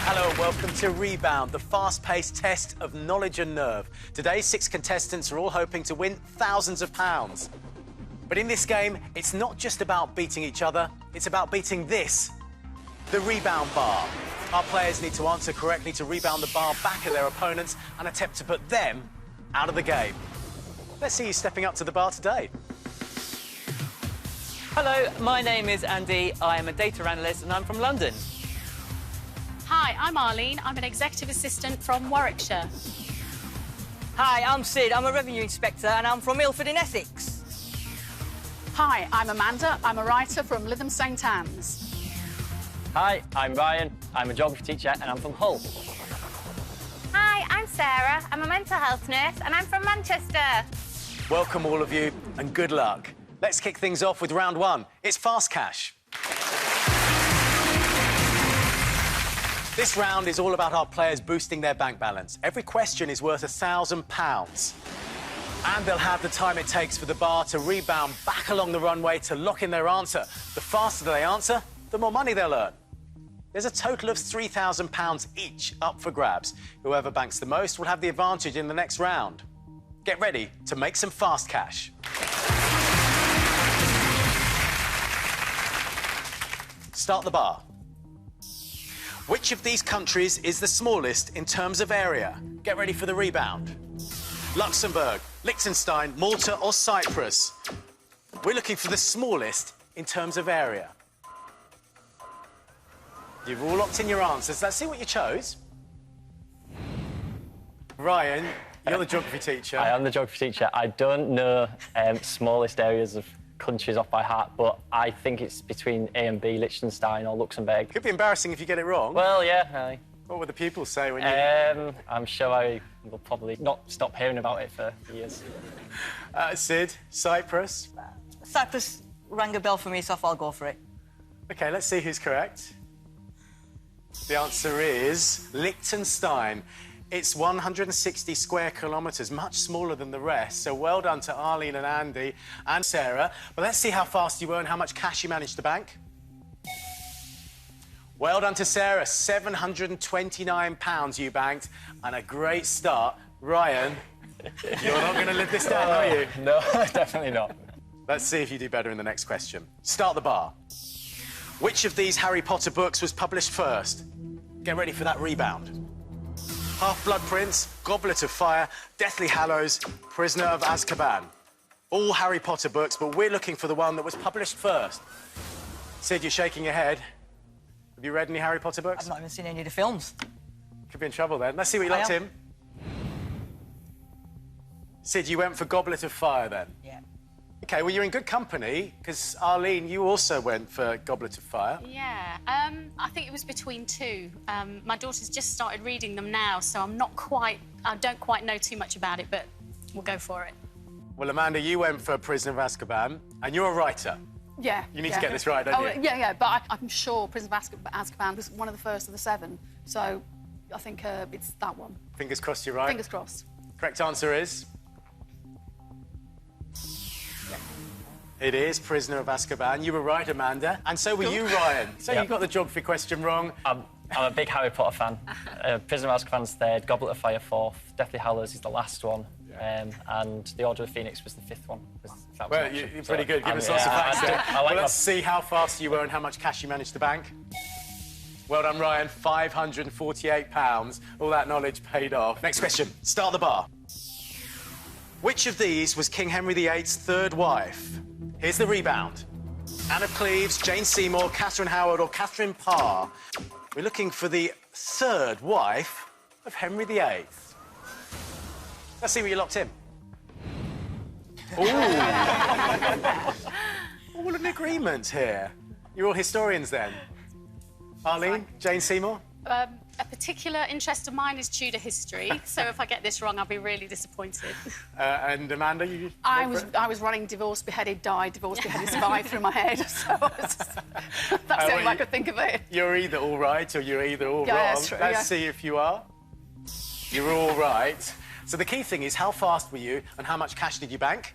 Hello and welcome to Rebound, the fast-paced test of knowledge and nerve. Today, 6 contestants are all hoping to win thousands of pounds. But in this game, it's not just about beating each other, it's about beating this, the rebound bar. Our players need to answer correctly to rebound the bar back at their opponents and attempt to put them out of the game. Let's see you stepping up to the bar today. Hello, my name is Andy. I am a data analyst and I'm from London. Hi, I'm Arlene. I'm an executive assistant from Warwickshire. Hi, I'm Sid. I'm a revenue inspector and I'm from Ilford in Essex. Hi, I'm Amanda. I'm a writer from Lytham St Anne's. Hi, I'm Ryan. I'm a geography teacher and I'm from Hull. Hi, I'm Sarah. I'm a mental health nurse and I'm from Manchester. Welcome all of you and good luck. Let's kick things off with round 1. It's Fast Cash. This round is all about our players boosting their bank balance. Every question is worth £1,000. And they'll have the time it takes for the bar to rebound back along the runway to lock in their answer. The faster they answer, the more money they'll earn. There's a total of £3,000 each up for grabs. Whoever banks the most will have the advantage in the next round. Get ready to make some fast cash. Start the bar. Which of these countries is the smallest in terms of area? Get ready for the rebound. Luxembourg, Liechtenstein, Malta or Cyprus? We're looking for the smallest in terms of area. You've all locked in your answers. Let's see what you chose. Ryan, you're the geography teacher. I am the geography teacher. I don't know smallest areas of countries off by heart, but I think it's between A and B, Liechtenstein or Luxembourg. Could be embarrassing if you get it wrong. Well, yeah. Aye. What would the pupils say when you... I'm sure I will probably not stop hearing about it for years. Sid, Cyprus? Cyprus rang a bell for me, so I'll go for it. OK, let's see who's correct. The answer is Liechtenstein. It's 160 square kilometres, much smaller than the rest. So well done to Arlene and Andy and Sarah. But let's see how fast you were and how much cash you managed to bank. Well done to Sarah, £729 you banked, and a great start. Ryan, you're not going to live this down, are you? No, definitely not. Let's see if you do better in the next question. Start the bar. Which of these Harry Potter books was published first? Get ready for that rebound. Half-Blood Prince, Goblet of Fire, Deathly Hallows, Prisoner of Azkaban. All Harry Potter books, but we're looking for the one that was published first. Sid, you're shaking your head. Have you read any Harry Potter books? I've not even seen any of the films. Could be in trouble then. Let's see what you locked in. Sid, you went for Goblet of Fire then? Yeah. OK, well, you're in good company, because, Arlene, you also went for Goblet of Fire. Yeah, I think it was between 2. My daughter's just started reading them now, so I don't quite know too much about it, but we'll go for it. Well, Amanda, you went for Prisoner of Azkaban, and you're a writer. Yeah. You need to get this right, don't you? Yeah, but I'm sure Prisoner of Azkaban was one of the first of the 7, so I think it's that one. Fingers crossed you're right. Fingers crossed. Correct answer is... It is Prisoner of Azkaban. You were right, Amanda. And so were you, Ryan. So you got the geography question wrong. I'm a big Harry Potter fan. Prisoner of Azkaban's 3rd, Goblet of Fire 4th, Deathly Hallows is the last one, and The Order of the Phoenix was the 5th one. Well, you're pretty good. Give us lots of facts. Well, let's see how fast you were and how much cash you managed to bank. Well done, Ryan. £548. All that knowledge paid off. Next question. Start the bar. Which of these was King Henry VIII's 3rd wife? Here's the rebound. Anne of Cleves, Jane Seymour, Catherine Howard or Catherine Parr. We're looking for the 3rd wife of Henry VIII. Let's see what you locked in. Ooh. All in agreement here. You're all historians then. Arlene, Jane Seymour? A particular interest of mine is Tudor history, so if I get this wrong, I'll be really disappointed. And Amanda, you... I was running divorce, beheaded, died, divorce, beheaded, survived through my head, so that's the only way I could think of it. You're either all right or you're either all wrong. That's true, Let's see if you are. You're all right. So the key thing is, how fast were you and how much cash did you bank?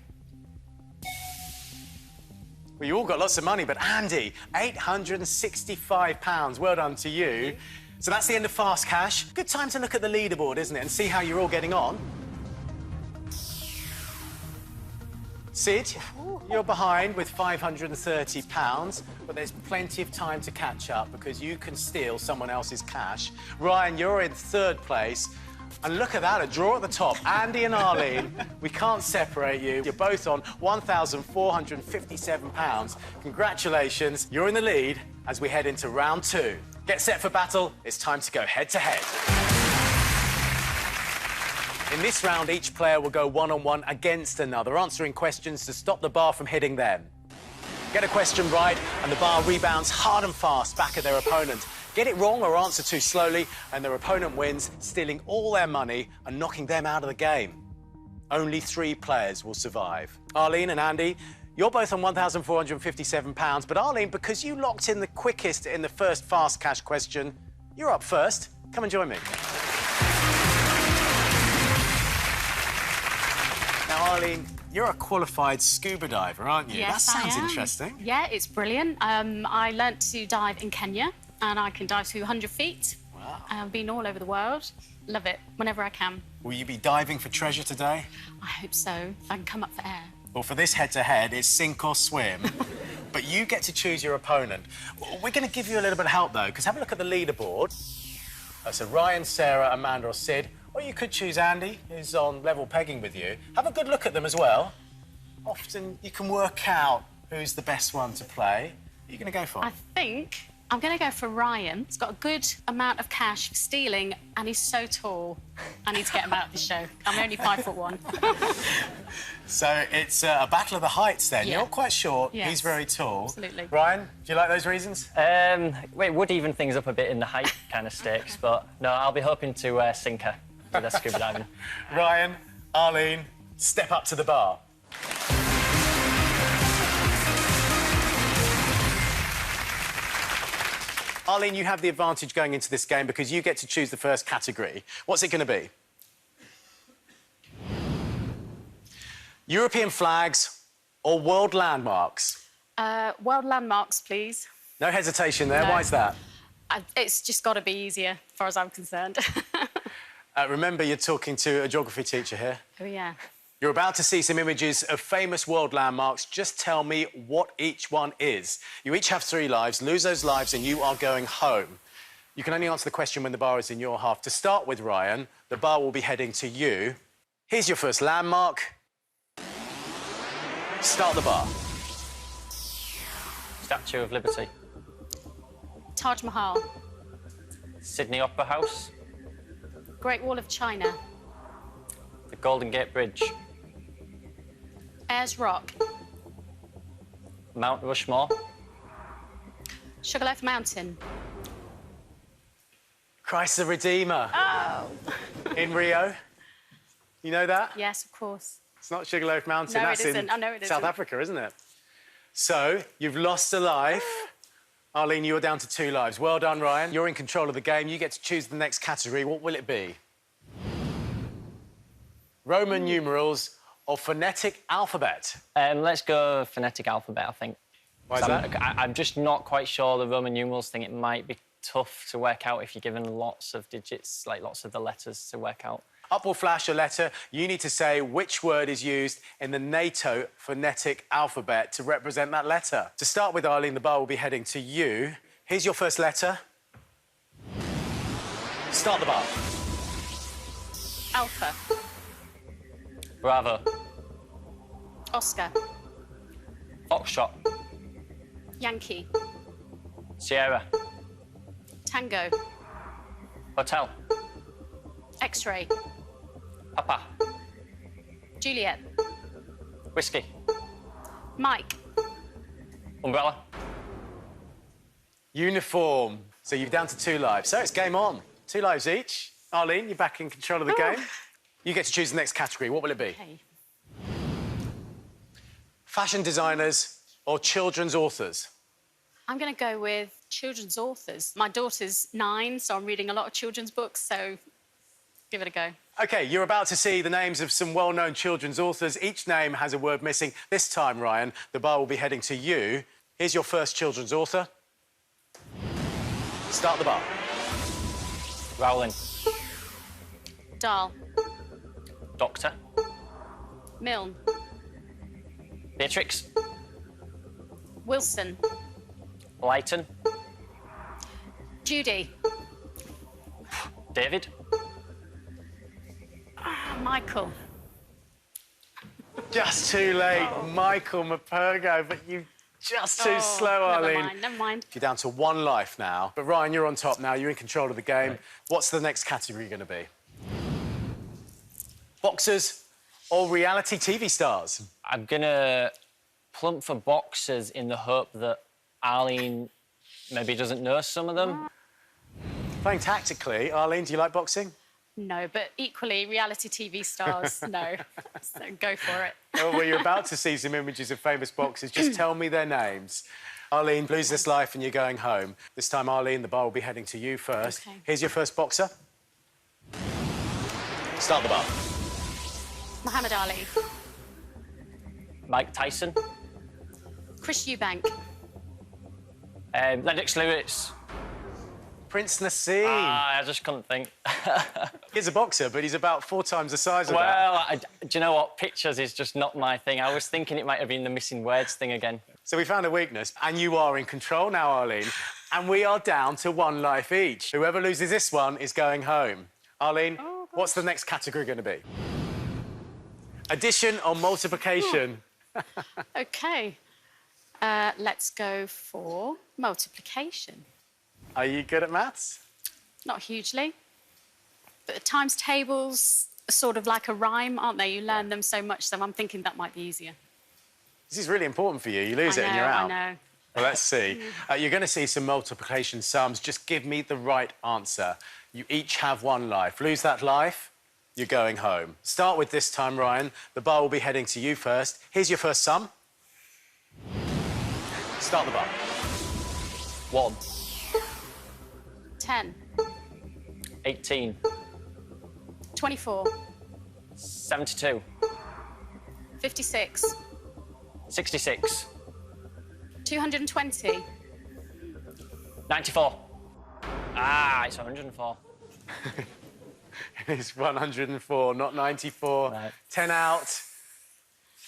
Well, you all got lots of money, but Andy, £865. Well done to you. So that's the end of Fast Cash. Good time to look at the leaderboard, isn't it, and see how you're all getting on. Sid, you're behind with £530, but there's plenty of time to catch up because you can steal someone else's cash. Ryan, you're in third place. And look at that, a draw at the top. Andy and Arlene, we can't separate you. You're both on £1,457. Congratulations, you're in the lead as we head into round 2. Get set for battle, it's time to go head-to-head. In this round, each player will go one-on-one against another, answering questions to stop the bar from hitting them. Get a question right, and the bar rebounds hard and fast back at their opponent. Get it wrong or answer too slowly, and their opponent wins, stealing all their money and knocking them out of the game. Only 3 players will survive. Arlene and Andy, you're both on £1,457, but Arlene, because you locked in the quickest in the first Fast Cash question, you're up first. Come and join me. Now, Arlene, you're a qualified scuba diver, aren't you? Yes, that sounds I am. interesting. Yeah, it's brilliant. I learnt to dive in Kenya, and I can dive to 100 feet. Wow. I've been all over the world. Love it, whenever I can. Will you be diving for treasure today? I hope so, if I can come up for air. Well, for this head-to-head, it's sink or swim. But you get to choose your opponent. We're going to give you a little bit of help, though, because have a look at the leaderboard. So Ryan, Sarah, Amanda or Sid. Or you could choose Andy, who's on level pegging with you. Have a good look at them as well. Often you can work out who's the best one to play. Who are you going to go for? I think I'm going to go for Ryan. He's got a good amount of cash for stealing, and he's so tall. I need to get him out of the show. I'm only 5'1". So it's a battle of the heights then. Yeah. You're quite short, Yes. he's very tall. Absolutely. Ryan, do you like those reasons? It would even things up a bit in the height kind of stakes, but no, I'll be hoping to sink her with her scuba diving. Ryan, Arlene, step up to the bar. Arlene, you have the advantage going into this game because you get to choose the first category. What's it going to be? European flags or world landmarks? World landmarks, please. No hesitation there. No. Why is that? It's just got to be easier, as far as I'm concerned. Remember, you're talking to a geography teacher here. Oh, yeah. You're about to see some images of famous world landmarks. Just tell me what each one is. You each have 3 lives. Lose those lives and you are going home. You can only answer the question when the bar is in your half. To start with, Ryan, the bar will be heading to you. Here's your first landmark. Start the bar. Statue of Liberty. Taj Mahal. Sydney Opera House. Great Wall of China. The Golden Gate Bridge. Ayers Rock. Mount Rushmore. Sugarloaf Mountain. Christ the Redeemer. Oh! In Rio. You know that? Yes, of course. It's not Sugarloaf Mountain. No, That's it isn't. in I know it South isn't. Africa, isn't it? So, you've lost a life. Arlene, you're down to 2 lives. Well done, Ryan. You're in control of the game. You get to choose the next category. What will it be? Roman numerals or phonetic alphabet? Let's go phonetic alphabet, I think. Why is that? I'm just not quite sure the Roman numerals thing. It might be tough to work out if you're given lots of digits, like lots of the letters to work out. Up will flash a letter. You need to say which word is used in the NATO phonetic alphabet to represent that letter. To start with, Arlene, the bar will be heading to you. Here's your first letter. Start the bar. Alpha. Bravo. Oscar. Foxtrot. Yankee. Sierra. Tango. Hotel. X-ray. Papa. Juliet. Whiskey. Mike. Umbrella. Uniform. So you're down to 2 lives. So it's game on. 2 lives each. Arlene, you're back in control of the game. You get to choose the next category. What will it be? Okay. Fashion designers or children's authors? I'm going to go with children's authors. My daughter's 9, so I'm reading a lot of children's books, so give it a go. OK, you're about to see the names of some well-known children's authors. Each name has a word missing. This time, Ryan, the bar will be heading to you. Here's your first children's author. Start the bar. Rowling. Dahl. Doctor. Milne. Beatrix. Wilson. Leighton. Judy. David. Michael. Just too late, Michael Mapergo, but you just too slow, Arlene. Never mind. You're down to 1 life now. But Ryan, you're on top now. You're in control of the game. Right. What's the next category going to be? Boxers or reality TV stars? I'm gonna plump for boxers in the hope that Arlene maybe doesn't know some of them. Playing tactically, Arlene, do you like boxing? No, but equally, reality TV stars, no. So go for it. Oh, well, you're about to see some images of famous boxers. Just tell me their names. Arlene, lose this life and you're going home. This time, Arlene, the bar will be heading to you first. OK. Here's your first boxer. Start the bar. Muhammad Ali. Mike Tyson. Chris Eubank. Lennox Lewis. Prince Nassim. I just couldn't think. He's a boxer, but he's about 4 times the size of that. Well, do you know what? Pictures is just not my thing. I was thinking it might have been the missing words thing again. So we found a weakness, and you are in control now, Arlene. And we are down to 1 life each. Whoever loses this one is going home. Arlene, what's the next category going to be? Addition or multiplication? OK. Let's go for multiplication. Are you good at maths? Not hugely. But the times tables are sort of like a rhyme, aren't they? You learn them so much, so I'm thinking that might be easier. This is really important for you. You lose it and you're out. I know. Well, let's see. You're going to see some multiplication sums. Just give me the right answer. You each have 1 life. Lose that life, you're going home. Start with this time, Ryan. The bar will be heading to you first. Here's your first sum. Start the bar. 1. 10. 18. 24. 72. 56. 66. 220. 94. It's 104. It's 104, not 94. Right. 10 out.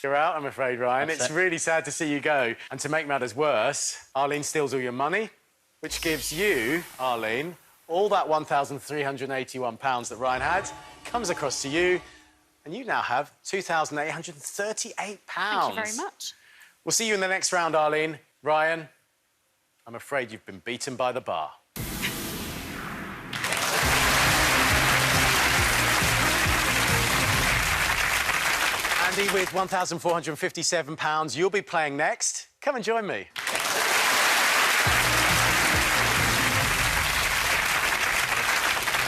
You're out, I'm afraid, Ryan. That's it's it. really sad to see you go. And to make matters worse, Arlene steals all your money, which gives you, Arlene, all that £1,381 that Ryan had comes across to you, and you now have £2,838. Thank you very much. We'll see you in the next round, Arlene. Ryan, I'm afraid you've been beaten by the bar. Andy, with £1,457, you'll be playing next. Come and join me.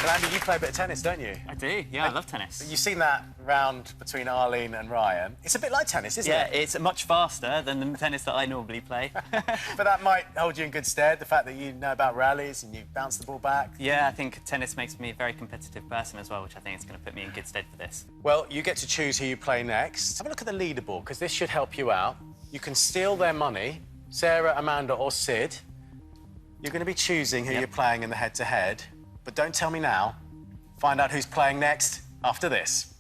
Well, Andy, you play a bit of tennis, don't you? I do, yeah, I love tennis. You've seen that round between Arlene and Ryan. It's a bit like tennis, isn't Yeah, it? it's much faster than the tennis that I normally play. But that might hold you in good stead, the fact that you know about rallies and you bounce the ball back. Yeah, I think tennis makes me a very competitive person as well, which I think is going to put me in good stead for this. Well, you get to choose who you play next. Have a look at the leaderboard, because this should help you out. You can steal their money, Sarah, Amanda or Sid. You're going to be choosing who you're playing in the head-to-head, but don't tell me now. Find out who's playing next after this.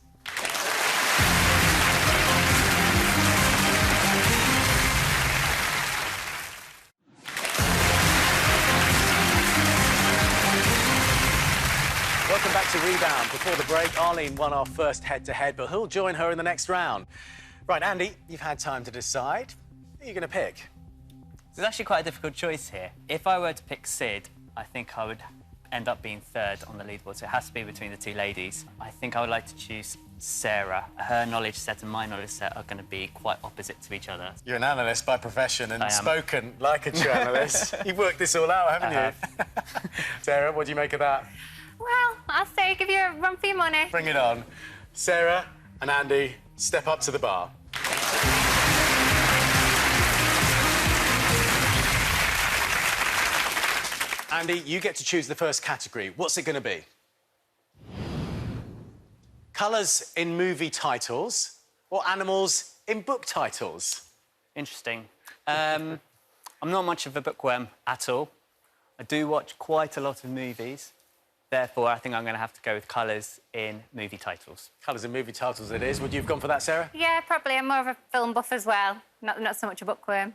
Welcome back to Rebound. Before the break, Arlene won our first head-to-head, but who'll join her in the next round? Right, Andy, you've had time to decide. Who are you going to pick? There's actually quite a difficult choice here. If I were to pick Sid, I think I would end up being third on the leaderboard, so it has to be between the 2 ladies. I think I would like to choose Sarah. Her knowledge set and my knowledge set are going to be quite opposite to each other. You're an analyst by profession and I am. spoken like a true analyst. You've worked this all out, haven't you? Sarah, what do you make of that? Well, I'll say give you a run for your money. Bring it on. Sarah and Andy, step up to the bar. Andy, you get to choose the first category. What's it going to be? Colours in movie titles or animals in book titles? Interesting. I'm not much of a bookworm at all. I do watch quite a lot of movies. Therefore, I think I'm going to have to go with colours in movie titles. Colours in movie titles it is. Would you have gone for that, Sarah? Yeah, probably. I'm more of a film buff as well. Not so much a bookworm.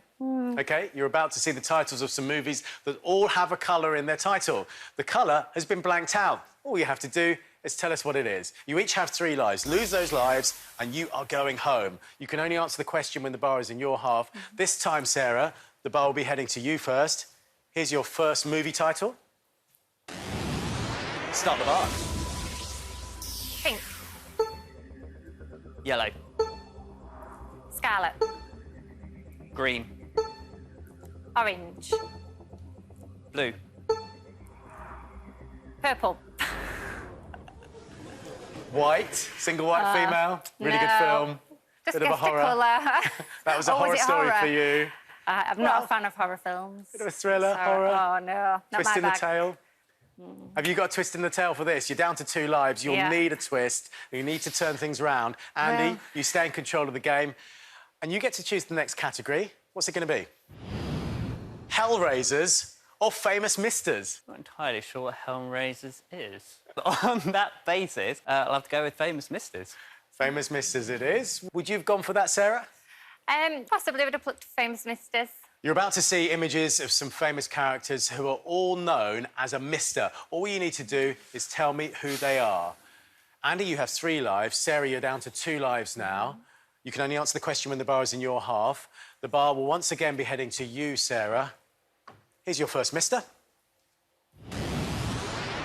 OK, you're about to see the titles of some movies that all have a colour in their title. The colour has been blanked out. All you have to do is tell us what it is. You each have 3 lives. Lose those lives and you are going home. You can only answer the question when the bar is in your half. This time, Sarah, the bar will be heading to you first. Here's your first movie title. Start the bar. Pink. Yellow. Scarlet. Green. Orange. Blue. Purple. White, single white female. Really good no. film. Just Bit of a guessed horror. colour. That was a Oh, was horror it story horror? for you. I'm not a fan of horror films. Bit of a thriller, Sorry. horror. Oh, no. Not Twist my in the bag. tail. Have you got a twist in the tail for this? You're down to 2 lives. You'll Yeah. need a twist. You need to turn things around. Andy, Well. you stay in control of the game. And you get to choose the next category. What's it going to be? Hellraisers or famous misters? Not entirely sure what Hellraisers is. But on that basis, I'll have to go with Famous Misters. Famous misters it is. Would you have gone for that, Sarah? Possibly would have plucked Famous Misters. You're about to see images of some famous characters who are all known as a mister. All you need to do is tell me who they are. Andy, you have 3 lives. Sarah, you're down to 2 lives now. You can only answer the question when the bar is in your half. The bar will once again be heading to you, Sarah. Here's your first mister.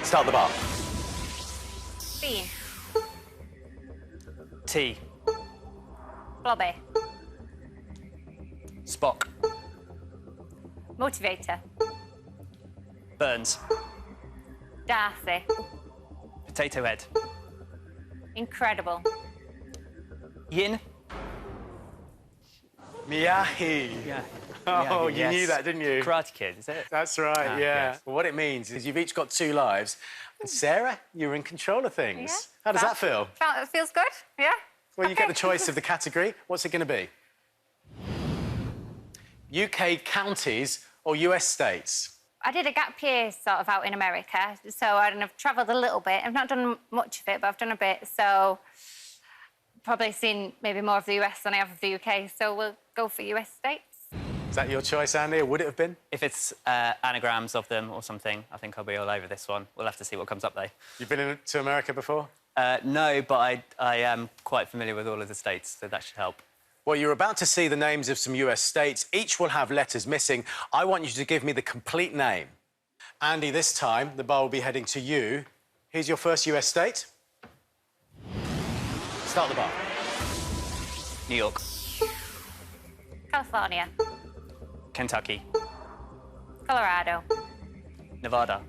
Start the bar. Bean. T. Blobby. Spock. Motivator. Burns. Darcy. Potato Head. Incredible. Yin. Miyahi. Yeah. Oh, you yes. knew that, didn't you? Karate Kid, is it? That's right, Ah, yeah. yes. Well, what it means is you've each got 2 lives. And Sarah, you're in control of things. Yeah. How does that feel? It feels good, yeah? Well, you get Okay. the choice of the category. What's it going to be? UK counties or US states? I did a gap year sort of out in America, so I've travelled a little bit. I've not done much of it, but I've done a bit, so probably seen maybe more of the US than I have of the UK, so we'll go for US states. Is that your choice, Andy, or would it have been? If it's anagrams of them or something, I think I'll be all over this one. We'll have to see what comes up, though. You've been to America before? No, but I am quite familiar with all of the states, so that should help. Well, you're about to see the names of some US states. Each will have letters missing. I want you to give me the complete name. Andy, this time, the bar will be heading to you. Here's your first US state. Start the bar. New York. California. Kentucky. Colorado. Nevada.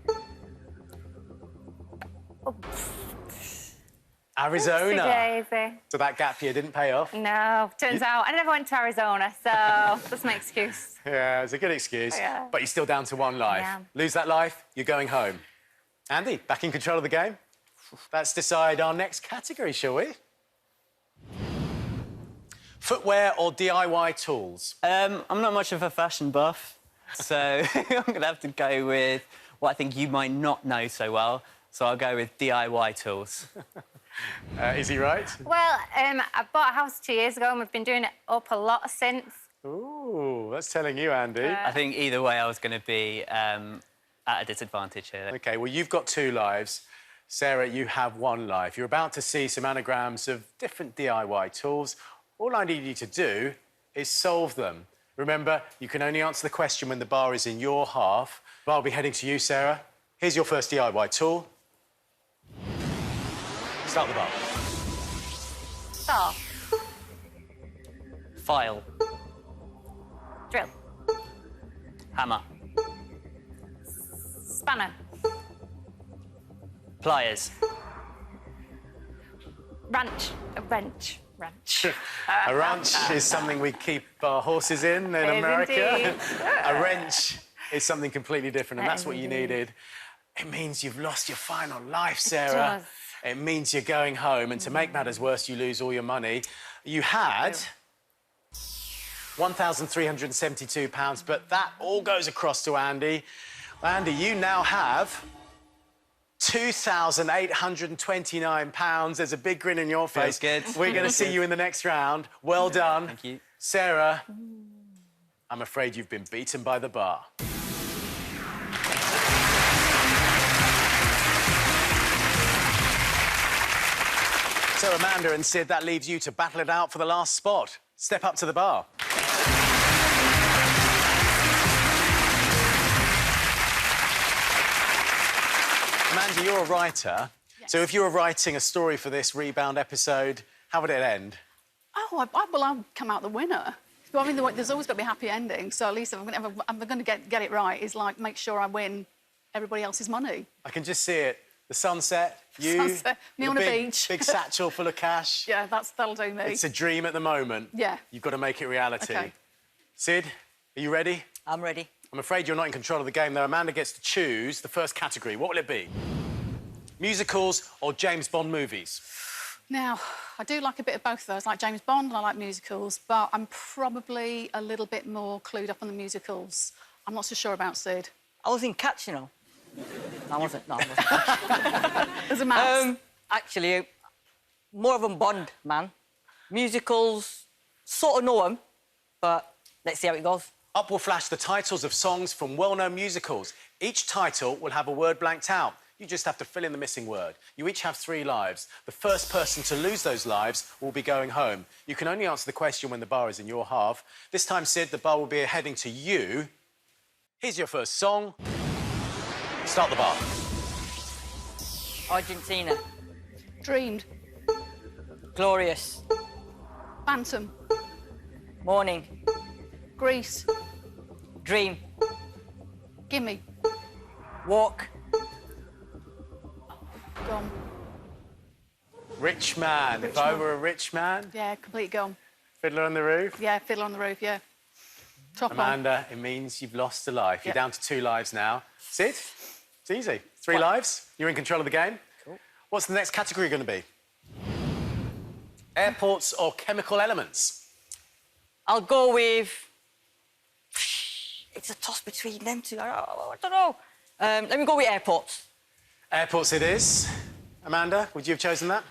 Arizona. Daisy. So that gap year didn't pay off. No, turns out I never went to Arizona, so that's my excuse. Yeah, it's a good excuse. Yeah. But you're still down to 1 life. Yeah. Lose that life, you're going home. Andy, back in control of the game? Let's decide our next category, shall we? Footwear or DIY tools? I'm not much of a fashion buff, so I'm going to have to go with what I think you might not know so well. So I'll go with DIY tools. Is he right? Well, I bought a house 2 years ago and we've been doing it up a lot since. Ooh, that's telling you, Andy. I think either way I was going to be at a disadvantage here. OK, well, you've got 2 lives. Sarah, you have 1 life. You're about to see some anagrams of different DIY tools. All I need you to do is solve them. Remember, you can only answer the question when the bar is in your half. The bar will be heading to you, Sarah. Here's your first DIY tool. Start the bar. Saw. File. Drill. Hammer. Spanner. Pliers. Wrench. A wrench. Wrench. A wrench is something we keep our horses in America. indeed. A wrench is something completely different, and That that's is what you indeed. needed. It means you've lost your final life, Sarah. does. It means you're going home, and to make matters worse, you lose all your money. You had £1,372, but that all goes across to Andy. Andy, you now have £2,829. There's a big grin in your face. Feels good. We're going to see you in the next round. Well done. Thank you. Sarah, I'm afraid you've been beaten by the bar. So, Amanda and Sid, that leaves you to battle it out for the last spot. Step up to the bar. Amanda, you're a writer. Yes. So if you were writing a story for this Rebound episode, how would it end? Oh, well, I'll come out the winner. Well, I mean, there's always got to be a happy ending. So at least if I'm going to get it right, is like make sure I win everybody else's money. I can just see it. The sunset, you, Sunset, me on a big, beach. big satchel full of cash. Yeah, that'll do me. It's a dream at the moment. Yeah. You've got to make it reality. Okay. Sid, are you ready? I'm ready. I'm afraid you're not in control of the game, though. Amanda gets to choose the first category. What will it be? Musicals or James Bond movies? Now, I do like a bit of both of those. I like James Bond and I like musicals, but I'm probably a little bit more clued up on the musicals. I'm not so sure about Sid. I was in Cats, you know. No, I wasn't. No, I wasn't. As a mouse. Actually, more of a Bond man. Musicals, sort of know them, but let's see how it goes. Up will flash the titles of songs from well-known musicals. Each title will have a word blanked out. You just have to fill in the missing word. You each have 3 lives. The first person to lose those lives will be going home. You can only answer the question when the bar is in your half. This time, Sid, the bar will be heading to you. Here's your first song. Start the bar. Argentina, Dreamed. Glorious, Phantom. Morning, Grease. Dream, Gimme. Walk, Gone. Rich man. If I were a rich man, Yeah, complete gone. Fiddler on the Roof. Yeah, Fiddler on the Roof, yeah. Top on. Amanda, it means you've lost a life. You're Yep. down to 2 lives now. Sid, it's easy. 3 lives. You're in control of the game. Cool. What's the next category going to be? Airports or chemical elements? I'll go with... It's a toss between them two. I don't know. Let me go with airports. Airports it is. Amanda, would you have chosen that?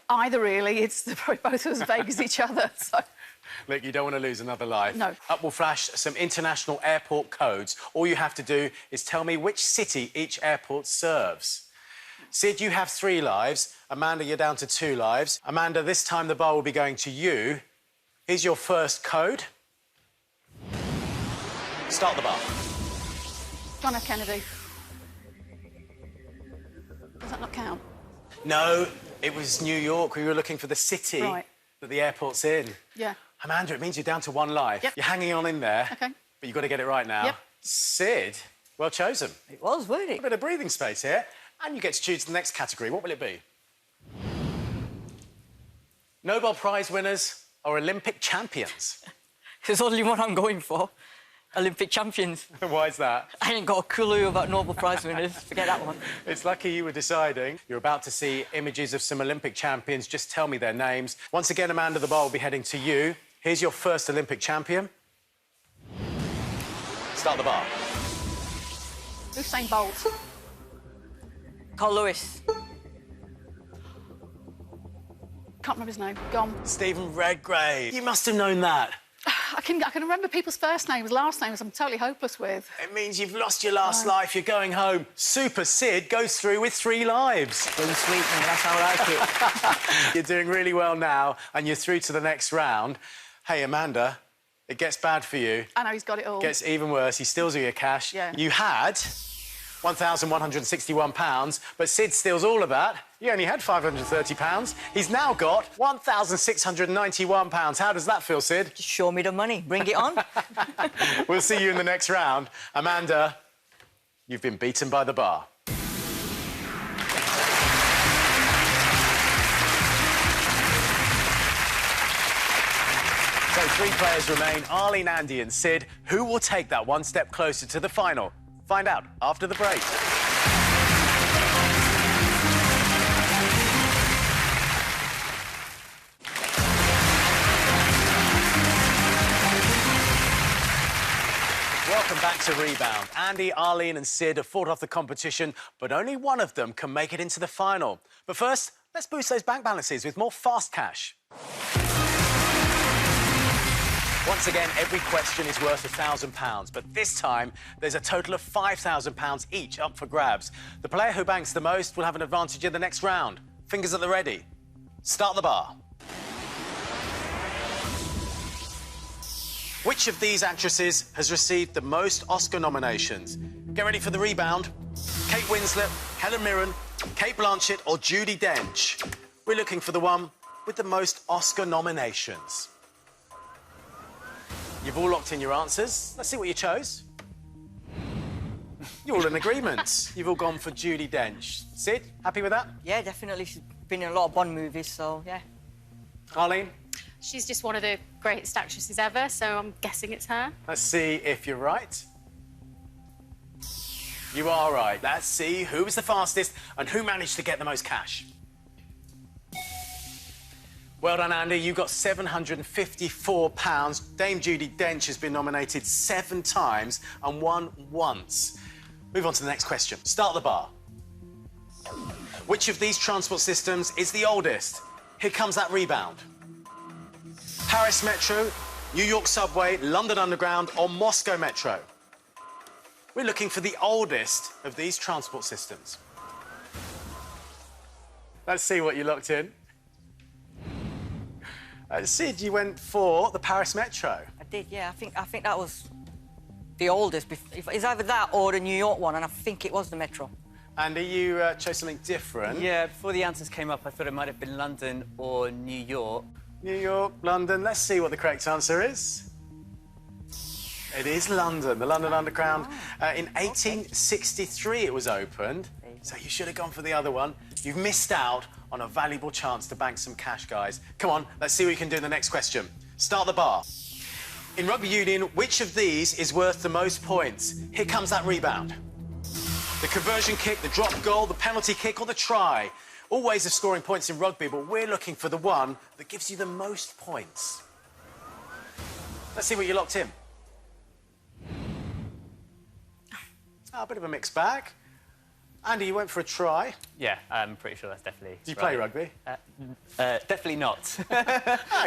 Either, really. They're probably both as vague as each other, so... Look, you don't want to lose another life. No. Up will flash some international airport codes. All you have to do is tell me which city each airport serves. Sid, you have 3 lives. Amanda, you're down to 2 lives. Amanda, this time the bar will be going to you. Here's your first code. Start the bar. John F. Kennedy. Does that not count? No, it was New York. We were looking for the city Right. that the airport's in. Yeah. Amanda, it means you're down to 1 life. Yep. You're hanging on in there. OK. But you've got to get it right now. Yep. Sid, well chosen. It was, wasn't A it? bit of breathing space here. And you get to choose the next category. What will it be? Nobel Prize winners or Olympic champions? There's only one I'm going for. Olympic champions. Why is that? I ain't got a clue about Nobel Prize winners. Forget that one. It's lucky you were deciding. You're about to see images of some Olympic champions. Just tell me their names. Once again, Amanda, the bar will be heading to you. Here's your first Olympic champion. Start the bar. Usain Bolt. Carl Lewis. Can't remember his name. Gone. Stephen Redgrave. You must have known that. I can remember people's first names, last names I'm totally hopeless with. It means you've lost your last life. You're going home. Super Sid goes through with 3 lives. Really sweet, man. That's how I like it. You're doing really well now, and you're through to the next round. Hey, Amanda, it gets bad for you. I know he's got it all. Gets even worse. He steals all your cash. Yeah. You had £1,161, but Sid steals all of that. You only had £530. He's now got £1,691. How does that feel, Sid? Just show me the money. Bring it on. We'll see you in the next round. Amanda, you've been beaten by the bar. So 3 players remain, Arlene, Andy and Sid. Who will take that 1 step closer to the final? Find out after the break. Welcome Welcome back to Rebound. Andy, Arlene and Sid have fought off the competition, but only one of them can make it into the final. But first, let's boost those bank balances with more fast cash. Once again, every question is worth £1,000, but this time there's a total of £5,000 each up for grabs. The player who banks the most will have an advantage in the next round. Fingers at the ready. Start the bar. Which of these actresses has received the most Oscar nominations? Get ready for the rebound. Kate Winslet, Helen Mirren, Kate Blanchett or Judi Dench? We're looking for the one with the most Oscar nominations. You've all locked in your answers. Let's see what you chose. You're all in agreement. You've all gone for Judi Dench. Sid, happy with that? Yeah, definitely. She's been in a lot of Bond movies, so yeah. Arlene? She's just one of the greatest actresses ever, so I'm guessing it's her. Let's see if you're right. You are right. Let's see who was the fastest and who managed to get the most cash. Well done, Andy. You got £754. Dame Judi Dench has been nominated 7 times and won once. Move on to the next question. Start the bar. Which of these transport systems is the oldest? Here comes that rebound. Paris Metro, New York Subway, London Underground or Moscow Metro? We're looking for the oldest of these transport systems. Let's see what you locked in. Sid, you went for the Paris Metro. I did, yeah. I think that was the oldest. It's either that or the New York one, and I think it was the Metro. Andy, you chose something different. Yeah, before the answers came up, I thought it might have been London or New York. New York, London. Let's see what the correct answer is. It is London, the London Underground. In 1863 it was opened, so you should have gone for the other one. You've missed out on a valuable chance to bank some cash, guys. Come on, let's see what you can do in the next question. Start the bar. In rugby union, which of these is worth the most points? Here comes that rebound. The conversion kick, the drop goal, the penalty kick or the try. All ways of scoring points in rugby, but we're looking for the one that gives you the most points. Let's see what you locked in. A bit of a mixed bag. Andy, you went for a try. Yeah, I'm pretty sure that's definitely Do you play rugby? Definitely not.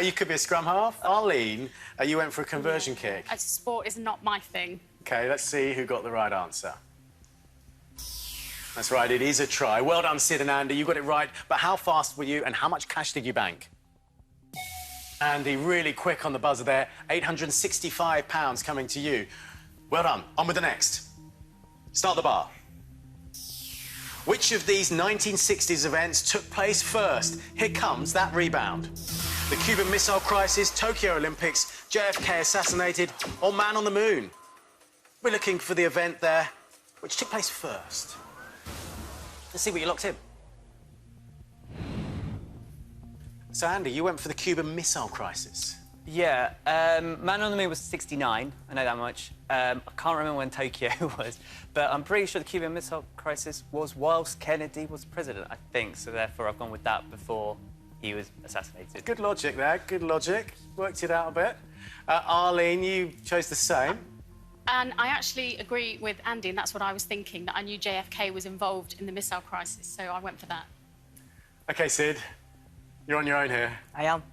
You could be a scrum half. Arlene, you went for a conversion kick. Sport is not my thing. OK, let's see who got the right answer. That's right, it is a try. Well done, Sid and Andy. You got it right. But how fast were you and how much cash did you bank? Andy, really quick on the buzzer there. £865 coming to you. Well done. On with the next. Start the bar. Which of these 1960s events took place first? Here comes that rebound. The Cuban Missile Crisis, Tokyo Olympics, JFK assassinated, or Man on the Moon? We're looking for the event there which took place first. Let's see what you locked in. So, Andy, you went for the Cuban Missile Crisis. Yeah, Man on the Moon was 69, I know that much. I can't remember when Tokyo was, but I'm pretty sure the Cuban Missile Crisis was whilst Kennedy was president, I think, so therefore I've gone with that before he was assassinated. Good logic there, good logic. Worked it out a bit. Arlene, you chose the same. And I actually agree with Andy, and that's what I was thinking, that I knew JFK was involved in the missile crisis, so I went for that. OK, Sid, you're on your own here. I am.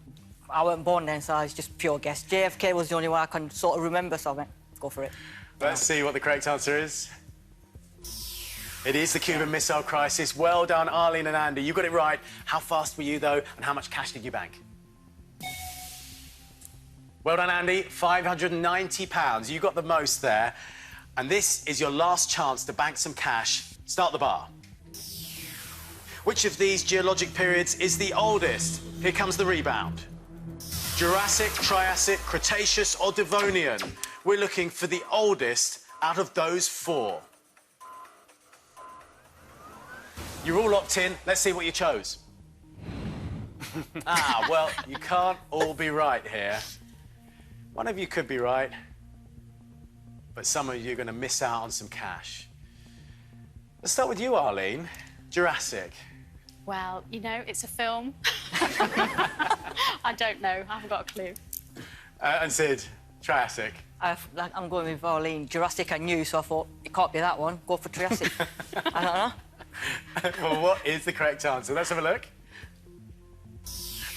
I wasn't born then, so it's just pure guess. JFK was the only one I can sort of remember, so I went, go for it. Let's see what the correct answer is. It is the Cuban Missile Crisis. Well done, Arlene and Andy. You got it right. How fast were you, though, and how much cash did you bank? Well done, Andy. £590. You got the most there. And this is your last chance to bank some cash. Start the bar. Which of these geologic periods is the oldest? Here comes the rebound. Jurassic, Triassic, Cretaceous or Devonian? We're looking for the oldest out of those 4. You're all locked in. Let's see what you chose. Well, you can't all be right here. One of you could be right, but some of you are going to miss out on some cash. Let's start with you, Arlene. Jurassic. Well, you know, it's a film. I don't know. I haven't got a clue. And Sid? Triassic. I'm going with Arlene. Jurassic I knew, so I thought, it can't be that one. Go for Triassic. I don't know. Well, what is the correct answer? Let's have a look.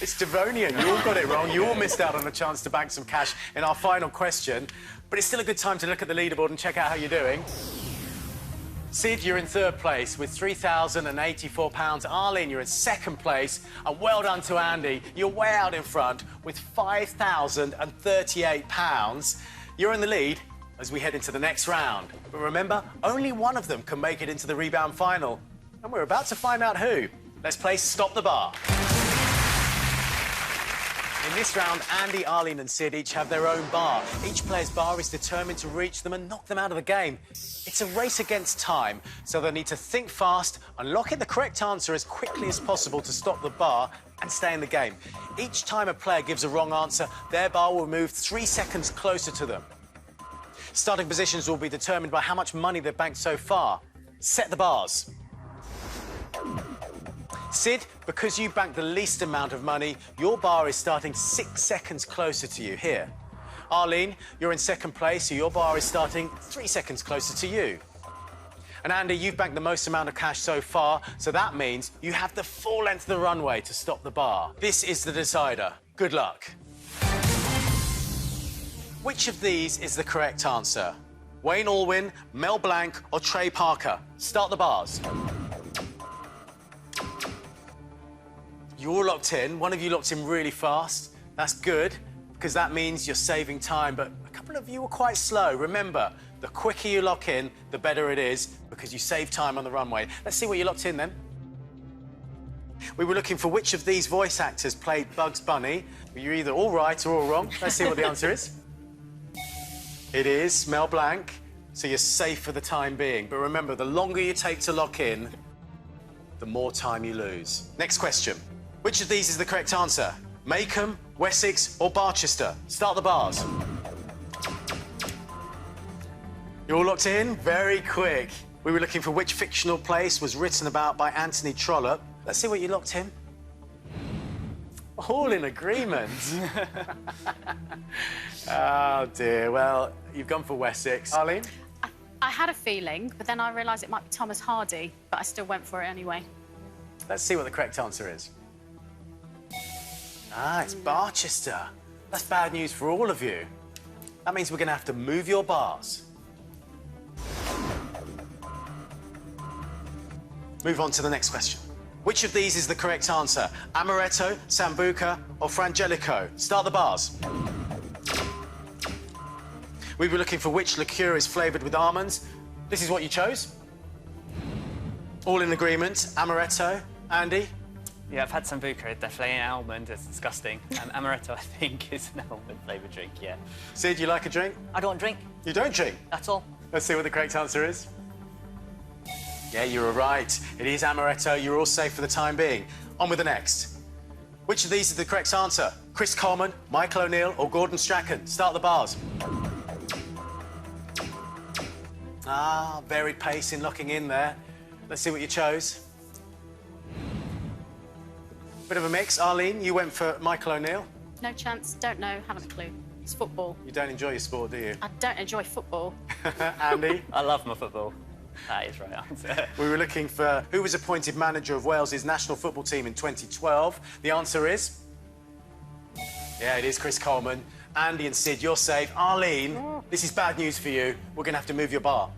It's Devonian. You all got it wrong. You all missed out on a chance to bank some cash in our final question. But it's still a good time to look at the leaderboard and check out how you're doing. Sid, you're in third place with £3,084. Arlene, you're in second place. And well done to Andy. You're way out in front with £5,038. You're in the lead as we head into the next round. But remember, only one of them can make it into the Rebound final. And we're about to find out who. Let's play Stop the Bar. In this round, Andy, Arlene and Sid each have their own bar. Each player's bar is determined to reach them and knock them out of the game. It's a race against time, so they'll need to think fast and lock in the correct answer as quickly as possible to stop the bar and stay in the game. Each time a player gives a wrong answer, their bar will move 3 seconds closer to them. Starting positions will be determined by how much money they've banked so far. Set the bars. Sid, because you banked the least amount of money, your bar is starting 6 seconds closer to you here. Arlene, you're in second place, so your bar is starting 3 seconds closer to you. And Andy, you've banked the most amount of cash so far, so that means you have the full length of the runway to stop the bar. This is the decider. Good luck. Which of these is the correct answer? Wayne Allwyn, Mel Blanc, or Trey Parker? Start the bars. You're all locked in. One of you locked in really fast. That's good, because that means you're saving time, but a couple of you were quite slow. Remember, the quicker you lock in, the better it is, because you save time on the runway. Let's see what you locked in, then. We were looking for which of these voice actors played Bugs Bunny. You're either all right or all wrong. Let's see what the answer is. It is Mel Blanc, so you're safe for the time being. But remember, the longer you take to lock in, the more time you lose. Next question. Which of these is the correct answer? Macomb, Wessex, or Barchester? Start the bars. You're all locked in? Very quick. We were looking for which fictional place was written about by Anthony Trollope. Let's see what you locked in. All in agreement. Oh, dear. Well, you've gone for Wessex. Arlene? I had a feeling, but then I realised it might be Thomas Hardy, but I still went for it anyway. Let's see what the correct answer is. Ah, it's Barchester. That's bad news for all of you. That means we're going to have to move your bars. Move on to the next question. Which of these is the correct answer? Amaretto, Sambuca, or Frangelico? Start the bars. We were looking for which liqueur is flavoured with almonds. This is what you chose. All in agreement. Amaretto. Andy? Yeah, I've had Sambuca, definitely an almond, it's disgusting. Amaretto, I think, is an almond-flavoured drink, yeah. Sid, you like a drink? I don't drink. You don't drink? That's all. Let's see what the correct answer is. Yeah, you were right. It is Amaretto. You're all safe for the time being. On with the next. Which of these is the correct answer? Chris Coleman, Michael O'Neill, or Gordon Strachan? Start the bars. Ah, varied pace in locking in there. Let's see what you chose. Bit of a mix. Arlene, you went for Michael O'Neill. No chance, don't know, haven't a clue. It's football. You don't enjoy your sport, do you? I don't enjoy football. Andy? I love my football. That is right answer. We were looking for who was appointed manager of Wales's national football team in 2012. The answer is... Yeah, it is Chris Coleman. Andy and Sid, you're safe. Arlene, this is bad news for you. We're going to have to move your bar.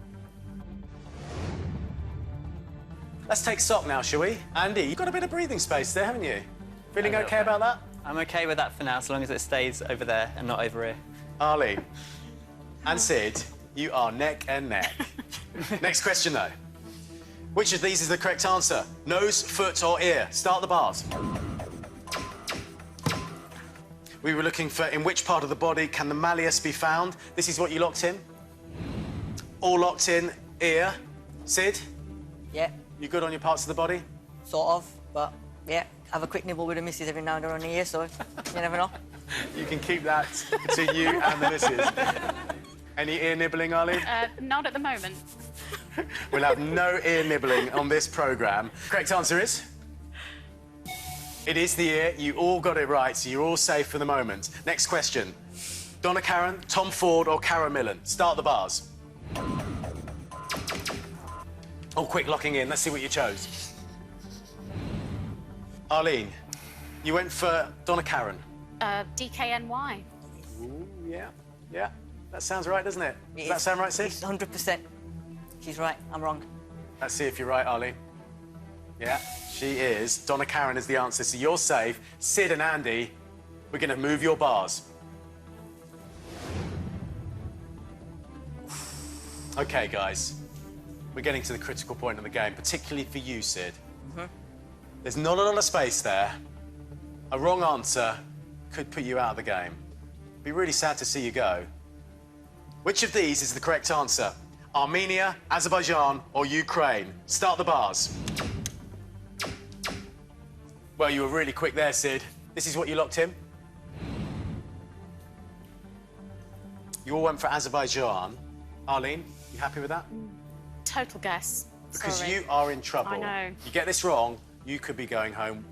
Let's take stock now, shall we? Andy, you've got a bit of breathing space there, haven't you? Feeling OK about that? I'm OK with that for now, as long as it stays over there and not over here. Arlene and Sid, you are neck and neck. Next question, though. Which of these is the correct answer? Nose, foot, or ear? Start the bars. We were looking for in which part of the body can the malleus be found? This is what you locked in. All locked in, ear. Sid? Yeah, You good on your parts of the body? sort of, but yeah, have a quick nibble with the missus every now and then on the ear, so you never know. You can keep that between you and the missus. Any ear nibbling, Arlene? Not at the moment. We'll have no ear nibbling on this programme. Correct answer is? It is the ear. You all got it right, so you're all safe for the moment. Next question. Donna Karan, Tom Ford or Cara Millen? Start the bars. Oh, quick, locking in. Let's see what you chose. Arlene, you went for Donna Karan. DKNY. Ooh, yeah. That sounds right, doesn't it? Does that sound right, Sid? It's 100%. She's right, I'm wrong. Let's see if you're right, Arlene. Yeah, she is. Donna Karan is the answer, so you're safe. Sid and Andy, we're going to move your bars. OK, guys. We're getting to the critical point of the game, particularly for you, Sid. There's not a lot of space there. A wrong answer could put you out of the game. Be really sad to see you go. Which of these is the correct answer? Armenia, Azerbaijan, or Ukraine? Start the bars. Well, you were really quick there, Sid. This is what you locked in. You all went for Azerbaijan. Arlene, you happy with that? Total guess. Because Sorry. you are in trouble. I know. You get this wrong, you could be going home.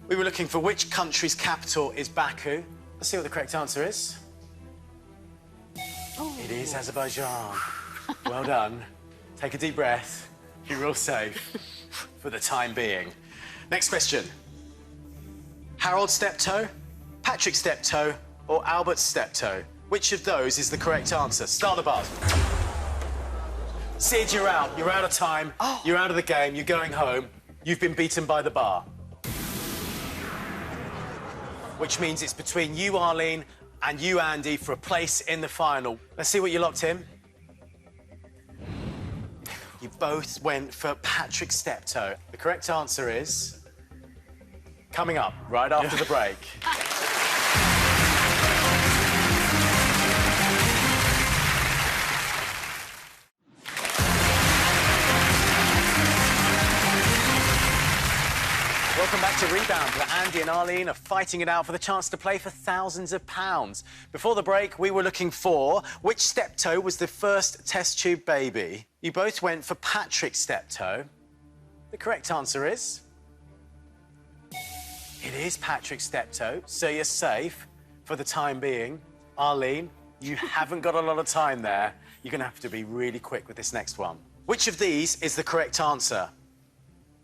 We were looking for which country's capital is Baku. Let's see what the correct answer is. Oh. It is Azerbaijan. Well done. Take a deep breath. You're all safe for the time being. Next question. Harold Steptoe, Patrick Steptoe, or Albert Steptoe? Which of those is the correct answer? Start the bars. Sid, you're out. You're out of time. You're out of the game. You're going home. You've been beaten by the bar. Which means it's between you, Arlene, and you, Andy, for a place in the final. Let's see what you locked in. You both went for Patrick Steptoe. The correct answer is... coming up right after the break. Welcome back to Rebound, where Andy and Arlene are fighting it out for the chance to play for thousands of pounds. Before the break, we were looking for which Steptoe was the first test tube baby. You both went for Patrick Steptoe. The correct answer is... it is Patrick Steptoe, so you're safe for the time being. Arlene, you haven't got a lot of time there. You're going to have to be really quick with this next one. Which of these is the correct answer?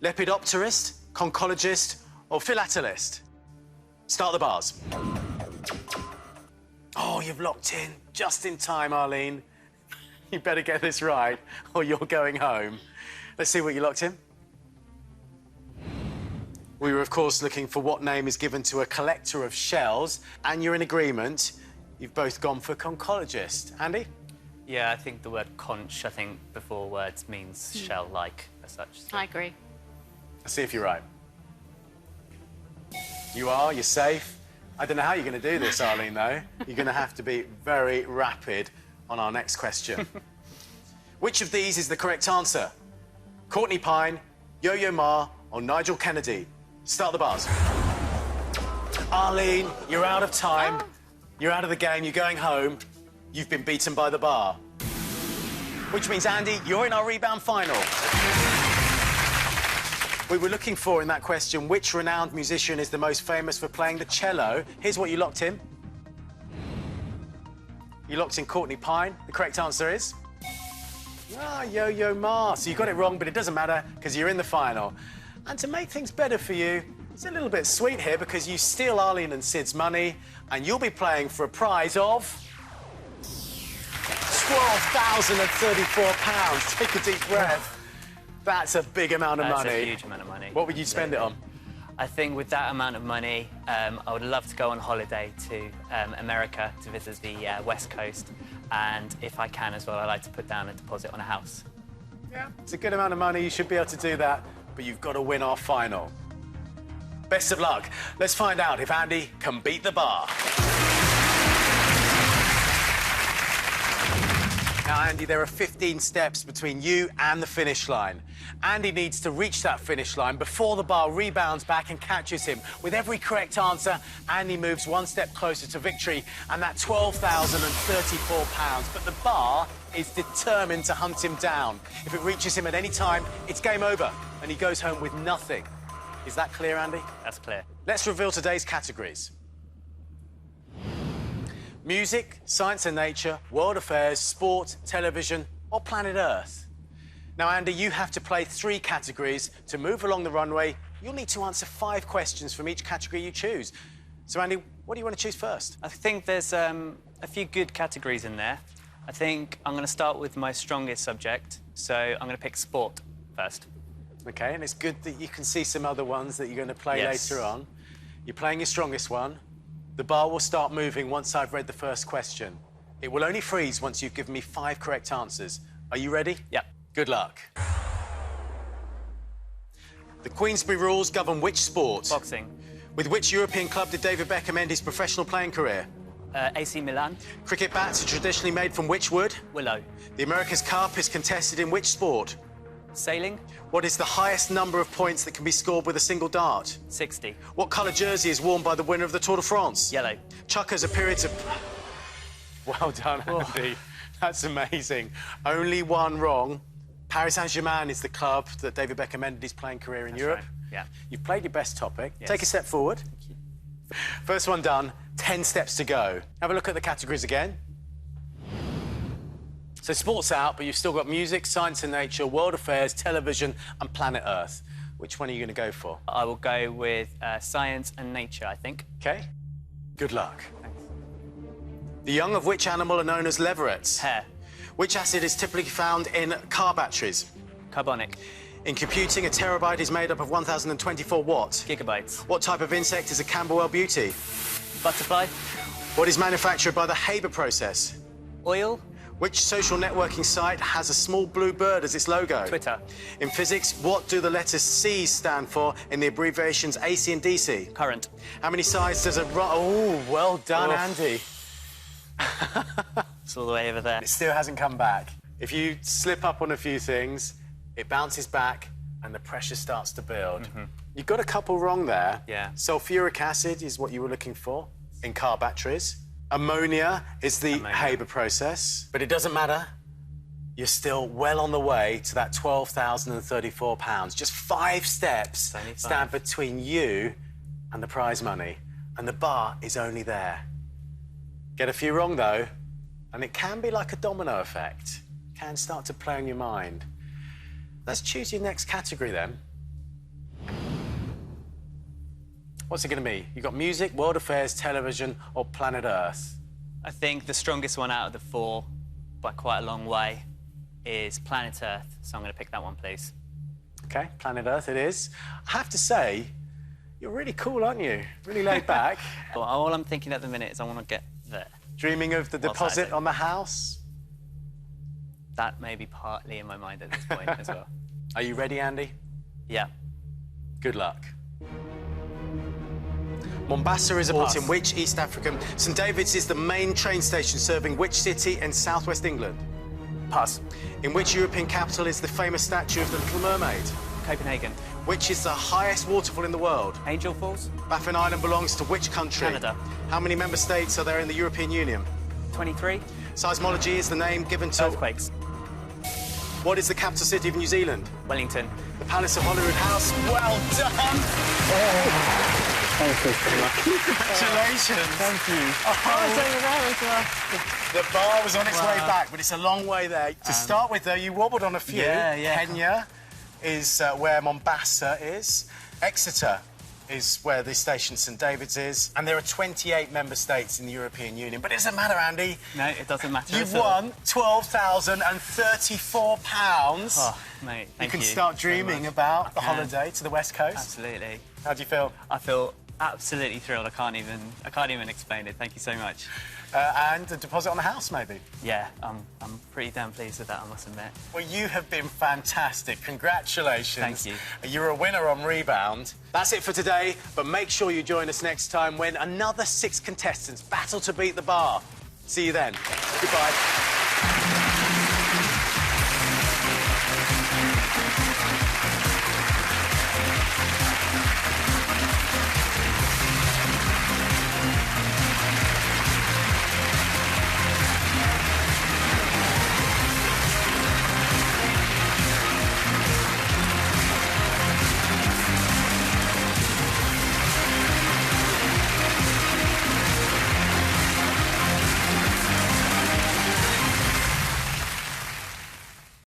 Lepidopterist, conchologist, or philatelist? Start the bars. Oh, you've locked in just in time, Arlene. You better get this right, or you're going home. Let's see what you locked in. We were, of course, looking for what name is given to a collector of shells, and you're in agreement. You've both gone for conchologist. Andy? Yeah, I think the word conch, I think, before words means shell-like as such. So. I agree. Let's see if you're right. You are, you're safe. I don't know how you're going to do this, Arlene, though. You're going to have to be very rapid on our next question. Which of these is the correct answer? Courtney Pine, Yo-Yo Ma, or Nigel Kennedy? Start the bars. Arlene, you're out of time. You're out of the game. You're going home. You've been beaten by the bar. Which means, Andy, you're in our Rebound final. We were looking for, in that question, which renowned musician is the most famous for playing the cello. Here's what you locked in. You locked in Courtney Pine. The correct answer is... Yo-Yo Ma. So you got it wrong, but it doesn't matter, because you're in the final. And to make things better for you, it's a little bit sweet here, because you steal Arlene and Sid's money, and you'll be playing for a prize of... £12,034. Take a deep breath. That's a big amount of money. That's a huge amount of money. What would you spend it on? I think with that amount of money, I would love to go on holiday to America to visit the West Coast. And if I can as well, I'd like to put down a deposit on a house. Yeah. It's a good amount of money. You should be able to do that. But you've got to win our final. Best of luck. Let's find out if Andy can beat the bar. Now, Andy, there are 15 steps between you and the finish line. Andy needs to reach that finish line before the bar rebounds back and catches him. With every correct answer, Andy moves one step closer to victory and that £12,034. But the bar is determined to hunt him down. If it reaches him at any time, it's game over and he goes home with nothing. Is that clear, Andy? That's clear. Let's reveal today's categories. Music, science and nature, world affairs, sport, television, or planet Earth? Now, Andy, you have to play 3 categories. To move along the runway, you'll need to answer 5 questions from each category you choose. So, Andy, what do you want to choose first? I think there's a few good categories in there. I think I'm going to start with my strongest subject, so I'm going to pick sport first. OK, and it's good that you can see some other ones that you're going to play later on. You're playing your strongest one. The bar will start moving once I've read the first question. It will only freeze once you've given me 5 correct answers. Are you ready? Yeah. Good luck. The Queensberry rules govern which sport? Boxing. With which European club did David Beckham end his professional playing career? AC Milan. Cricket bats are traditionally made from which wood? Willow. The America's Cup is contested in which sport? Sailing. What is the highest number of points that can be scored with a single dart? 60. What colour jersey is worn by the winner of the Tour de France? Yellow. Chuckers are periods of... Well done, Andy. That's amazing. Only one wrong. Paris Saint-Germain is the club that David Beckham ended his playing career in Europe. Right. Yeah. You've played your best topic. Yes. Take a step forward. First one done, 10 steps to go. Have a look at the categories again. So sports out, but you've still got music, science and nature, world affairs, television and planet Earth. Which one are you going to go for? I will go with science and nature, I think. OK. Good luck. Thanks. The young of which animal are known as leverets? Hare. Which acid is typically found in car batteries? Carbonic. In computing, a terabyte is made up of 1,024 what? Gigabytes. What type of insect is a Camberwell beauty? Butterfly. What is manufactured by the Haber process? Oil. Which social networking site has a small blue bird as its logo? Twitter. In physics, what do the letters C stand for in the abbreviations AC and DC? Current. How many sides does a... Oh, well done, Andy. It's all the way over there. It still hasn't come back. If you slip up on a few things, it bounces back and the pressure starts to build. You got a couple wrong there. Yeah. Sulfuric acid is what you were looking for in car batteries. Ammonia is the Haber process, but it doesn't matter. You're still well on the way to that £12,034. Just 5 steps stand between you and the prize money, and the bar is only there. Get a few wrong, though, and it can be like a domino effect. It can start to play on your mind. Let's choose your next category, then. What's it going to be? You've got music, world affairs, television, or planet Earth? I think the strongest one out of the 4, by quite a long way, is planet Earth. So I'm going to pick that one, please. OK, planet Earth it is. I have to say, you're really cool, aren't you? Really laid back. Well, all I'm thinking at the minute is I want to get there. Dreaming of the deposit on the house? That may be partly in my mind at this point as well. Are you ready, Andy? Yeah. Good luck. Mombasa is a port in which East African... St David's is the main train station serving which city in southwest England? Pass. In which European capital is the famous statue of the Little Mermaid? Copenhagen. Which is the highest waterfall in the world? Angel Falls. Baffin Island belongs to which country? Canada. How many member states are there in the European Union? 23. Seismology is the name given to... Earthquakes. What is the capital city of New Zealand? Wellington. The Palace of Holyrood House. Well done! Thank you so much. Congratulations. Thank you. The bar was on its way back, but it's a long way there. To start with, though, you wobbled on a few. Kenya is where Mombasa is. Exeter is where the station St David's is. And there are 28 member states in the European Union. But it doesn't matter, Andy. No, it doesn't matter. You've won £12,034. Oh, mate, thank you. You can start dreaming about the holiday to the West Coast. Absolutely. How do you feel? I feel absolutely thrilled. I can't even explain it. Thank you so much. And a deposit on the house, maybe? Yeah, I'm pretty damn pleased with that, I must admit. Well, you have been fantastic. Congratulations. Thank you. You're a winner on Rebound. That's it for today, but make sure you join us next time when another 6 contestants battle to beat the bar. See you then. Goodbye.